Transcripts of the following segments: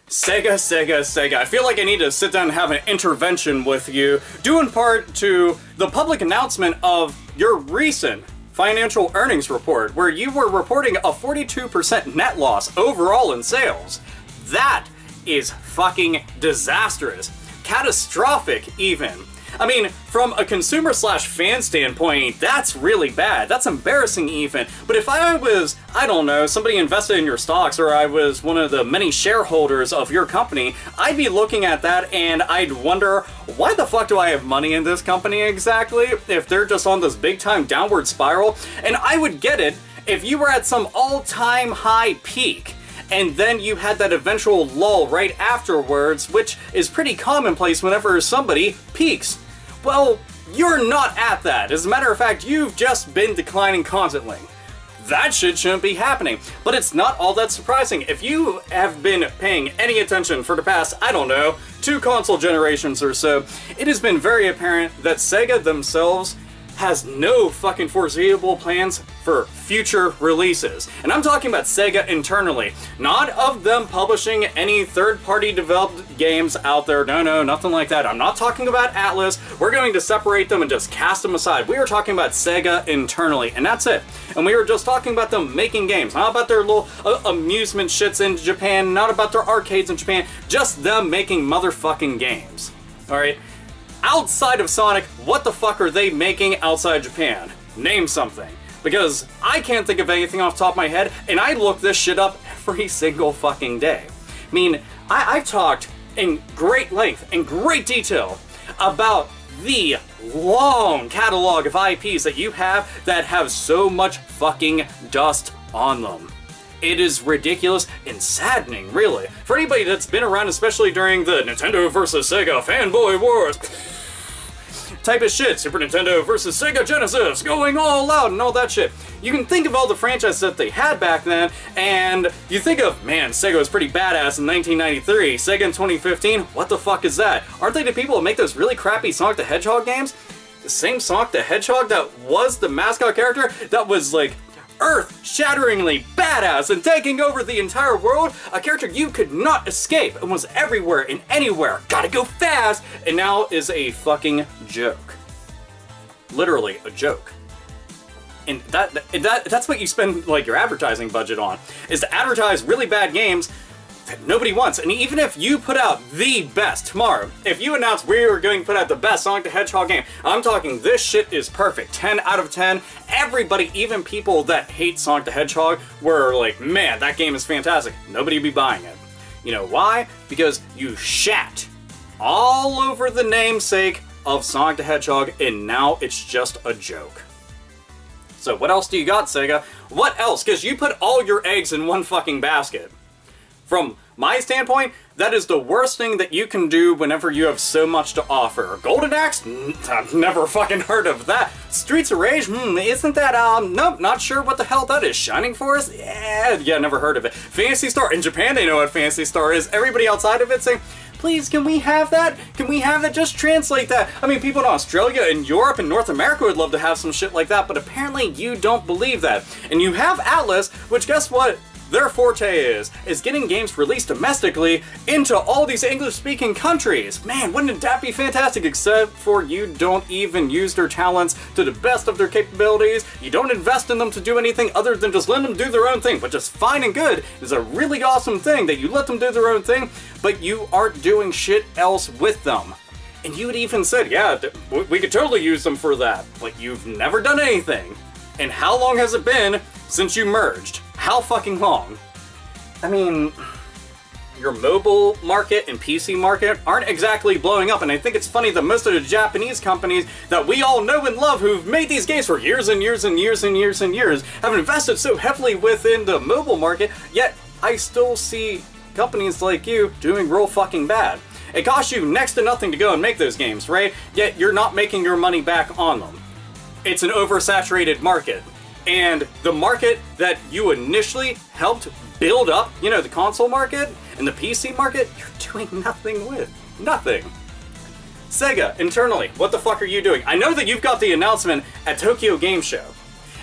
Sega, Sega, Sega. I feel like I need to sit down and have an intervention with you, due in part to the public announcement of your recent financial earnings report, where you were reporting a 42% net loss overall in sales. That is fucking disastrous. Catastrophic, even. I mean, from a consumer/fan standpoint, that's really bad. That's embarrassing even. But if I was, I don't know, somebody invested in your stocks, or I was one of the many shareholders of your company, I'd be looking at that and I'd wonder, why the fuck do I have money in this company exactly, if they're just on this big-time downward spiral? And I would get it if you were at some all-time high peak, and then you had that eventual lull right afterwards, which is pretty commonplace whenever somebody peaks. Well, you're not at that. As a matter of fact, you've just been declining constantly. That shit shouldn't be happening. But it's not all that surprising. If you have been paying any attention for the past, I don't know, 2 console generations or so, it has been very apparent that Sega themselves has no fucking foreseeable plans for future releases. And I'm talking about Sega internally, not of them publishing any third-party developed games out there. No, nothing like that. I'm not talking about Atlas. We're going to separate them and just cast them aside. We are talking about Sega internally, and that's it. And we were just talking about them making games, not about their little amusement shits in Japan, not about their arcades in Japan, just them making motherfucking games. Alright? Outside of Sonic, what the fuck are they making outside Japan? Name something. Because I can't think of anything off the top of my head, and I look this shit up every single fucking day. I mean, I've talked in great length, in great detail, about the long catalog of IPs that you have that have so much fucking dust on them. It is ridiculous and saddening, really. For anybody that's been around, especially during the Nintendo versus Sega fanboy wars type of shit, Super Nintendo versus Sega Genesis, going all out and all that shit. You can think of all the franchises that they had back then, and you think of, man, Sega was pretty badass in 1993. Sega in 2015, what the fuck is that? Aren't they the people that make those really crappy Sonic the Hedgehog games? The same Sonic the Hedgehog that was the mascot character that was like earth-shatteringly badass and taking over the entire world, a character you could not escape and was everywhere and anywhere, gotta go fast, and now is a fucking joke. Literally a joke. And that's what you spend like your advertising budget on, is to advertise really bad games that nobody wants. And even if you put out the best tomorrow, if you announce we are going to put out the best Sonic the Hedgehog game, I'm talking this shit is perfect, 10 out of 10, everybody, even people that hate Sonic the Hedgehog, were like, man, that game is fantastic, nobody would be buying it. You know why? Because you shat all over the namesake of Sonic the Hedgehog, and now it's just a joke. So what else do you got, Sega? What else? Because you put all your eggs in one fucking basket. From my standpoint, that is the worst thing that you can do whenever you have so much to offer. Golden Axe? I've never fucking heard of that. Streets of Rage? Isn't that, nope, not sure what the hell that is. Shining Force? Yeah, never heard of it. Phantasy Star? In Japan, they know what Phantasy Star is. Everybody outside of it saying, please, can we have that? Can we have that? Just translate that. I mean, people in Australia and Europe and North America would love to have some shit like that, but apparently you don't believe that. And you have Atlas, which guess what? Their forte is getting games released domestically into all these English-speaking countries. Man, wouldn't that be fantastic, except for you don't even use their talents to the best of their capabilities. You don't invest in them to do anything other than just let them do their own thing, which is fine and good. It's a really awesome thing that you let them do their own thing, but you aren't doing shit else with them. And you had even said, yeah, we could totally use them for that, but you've never done anything. And how long has it been since you merged? How fucking long? I mean, your mobile market and PC market aren't exactly blowing up, and I think it's funny that most of the Japanese companies that we all know and love who've made these games for years and years and years and years and years have invested so heavily within the mobile market, yet I still see companies like you doing real fucking bad. It costs you next to nothing to go and make those games, right? Yet you're not making your money back on them. It's an oversaturated market. And the market that you initially helped build up, you know, the console market and the PC market, you're doing nothing with. Nothing. Sega, internally, what the fuck are you doing? I know that you've got the announcement at Tokyo Game Show.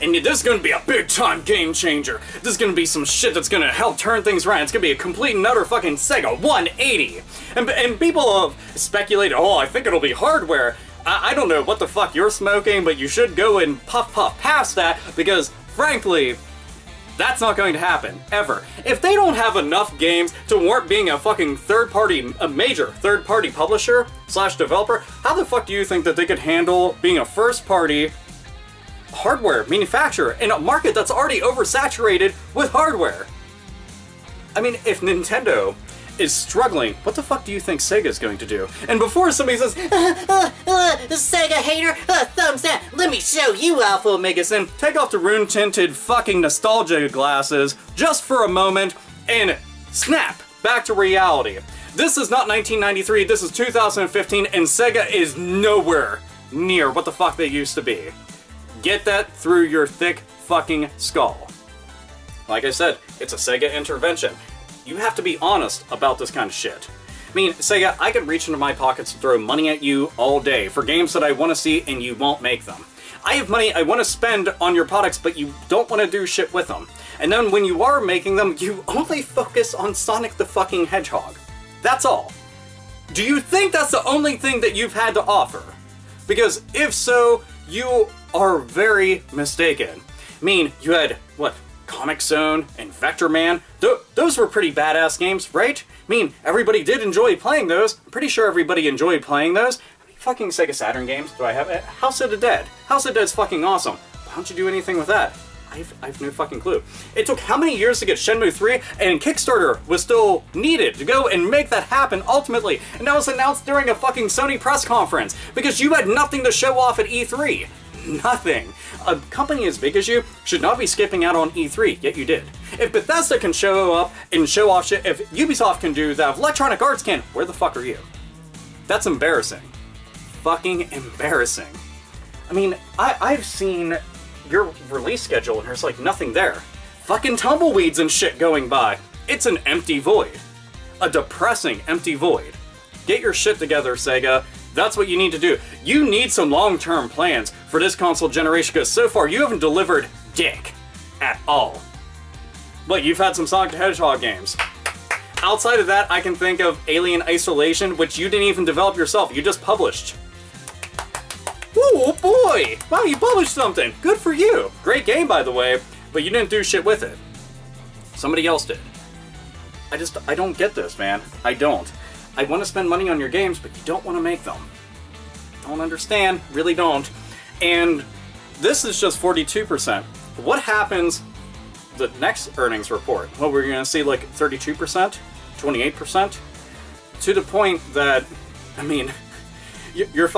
and this is gonna be a big time game changer. This is gonna be some shit that's gonna help turn things around. It's gonna be a complete and utter fucking Sega 180. And people have speculated, oh, I think it'll be hardware. I don't know what the fuck you're smoking, but you should go and puff past that, because frankly, that's not going to happen, ever. If they don't have enough games to warrant being a fucking a major third-party publisher / developer, how the fuck do you think that they could handle being a first-party hardware manufacturer in a market that's already oversaturated with hardware? I mean, if Nintendo is struggling, what the fuck do you think Sega's going to do? And before somebody says, Sega hater, thumbs down, let me show you AlphaOmegaSin, take off the rune-tinted fucking nostalgia glasses just for a moment and snap back to reality. This is not 1993, this is 2015, and Sega is nowhere near what the fuck they used to be. Get that through your thick fucking skull. Like I said, it's a Sega intervention. You have to be honest about this kind of shit. I mean, Sega, I can reach into my pockets and throw money at you all day for games that I want to see and you won't make them. I have money I want to spend on your products, but you don't want to do shit with them. And then when you are making them, you only focus on Sonic the fucking Hedgehog. That's all. Do you think that's the only thing that you've had to offer? Because if so, you are very mistaken. I mean, you had, what, Comic Zone and Vector Man? Those were pretty badass games, right? I mean, everybody did enjoy playing those. I'm pretty sure everybody enjoyed playing those. How many fucking Sega Saturn games do I have? House of the Dead. House of the Dead's fucking awesome. Why don't you do anything with that? I've no fucking clue. It took how many years to get Shenmue 3, and Kickstarter was still needed to go and make that happen ultimately, and that was announced during a fucking Sony press conference, because you had nothing to show off at E3. Nothing. A company as big as you should not be skipping out on E3, yet you did. If Bethesda can show up and show off shit, if Ubisoft can do that, if Electronic Arts can, where the fuck are you? That's embarrassing. Fucking embarrassing. I mean, I've seen your release schedule and there's like nothing there. Fucking tumbleweeds and shit going by. It's an empty void. A depressing empty void. Get your shit together, Sega. That's what you need to do. You need some long-term plans for this console generation, because so far you haven't delivered dick at all. But you've had some Sonic the Hedgehog games. Outside of that, I can think of Alien Isolation, which you didn't even develop yourself, you just published. Oh boy! Wow, you published something! Good for you! Great game, by the way, but you didn't do shit with it. Somebody else did. I don't get this, man. I don't. I want to spend money on your games, but you don't want to make them. Don't understand, really don't. And this is just 42%. What happens the next earnings report? Well, we're going to see like 32%, 28%, to the point that, I mean, your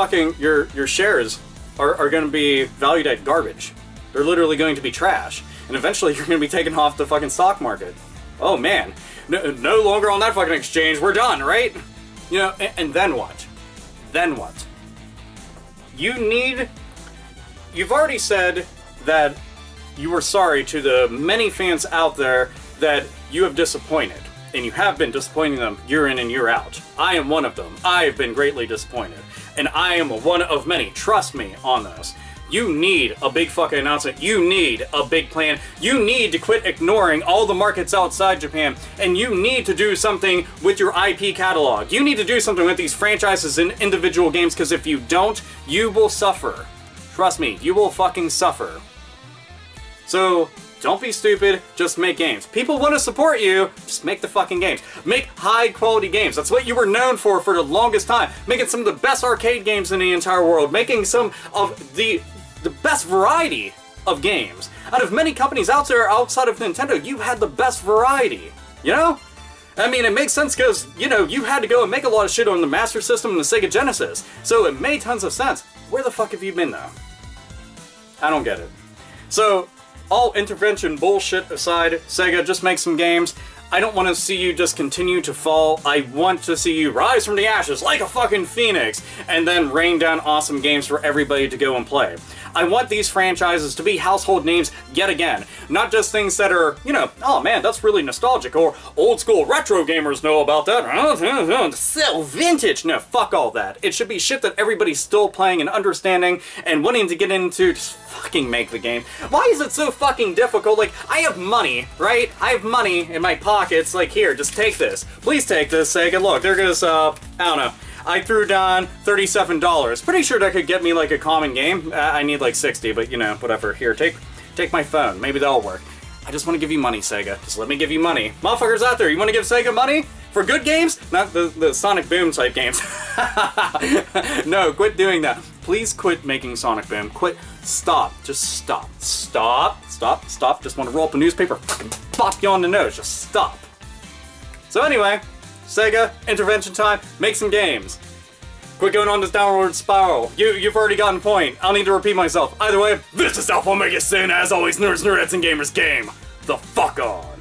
shares are going to be valued at garbage. They're literally going to be trash. And eventually you're going to be taken off the fucking stock market. Oh man. No longer on that fucking exchange, we're done, right? You know, and then what? Then what? You've already said that you were sorry to the many fans out there that you have disappointed. And you have been disappointing them year in and year out. I am one of them. I've been greatly disappointed. And I am one of many. Trust me on this. You need a big fucking announcement. You need a big plan. You need to quit ignoring all the markets outside Japan. And you need to do something with your IP catalog. You need to do something with these franchises and individual games, because if you don't, you will suffer. Trust me, you will fucking suffer. So, don't be stupid, just make games. People want to support you, just make the fucking games. Make high quality games. That's what you were known for the longest time. Making some of the best arcade games in the entire world. Making some of the best variety of games. Out of many companies out there outside of Nintendo, you had the best variety. You know? I mean, it makes sense because, you know, you had to go and make a lot of shit on the Master System and the Sega Genesis. So it made tons of sense. Where the fuck have you been, though? I don't get it. So, all intervention bullshit aside, Sega, just make some games. I don't want to see you just continue to fall. I want to see you rise from the ashes like a fucking phoenix and then rain down awesome games for everybody to go and play. I want these franchises to be household names yet again. Not just things that are, you know, oh man, that's really nostalgic, or old school retro gamers know about that. So vintage. No, fuck all that. It should be shit that everybody's still playing and understanding and wanting to get into. Just fucking make the game. Why is it so fucking difficult? Like, I have money, right? I have money in my pockets. Like, here, just take this. Please take this, Sega. Look, there goes, I don't know. I threw down $37. Pretty sure that could get me like a common game. I need like 60, but you know, whatever. Here, take my phone. Maybe that'll work. I just want to give you money, Sega. Just let me give you money. Motherfuckers out there, you want to give Sega money? For good games? Not the Sonic Boom type games. No, quit doing that. Please quit making Sonic Boom. Quit. Stop. Just stop. Stop. Stop. Stop. Just want to roll up a newspaper, fucking pop you on the nose. Just stop. So anyway, Sega, intervention time, make some games. Quit going on this downward spiral. You've already gotten the point. I'll need to repeat myself. Either way, this is AlphaOmegaSin, as always, nerds, nerdettes, and gamers game. The fuck on.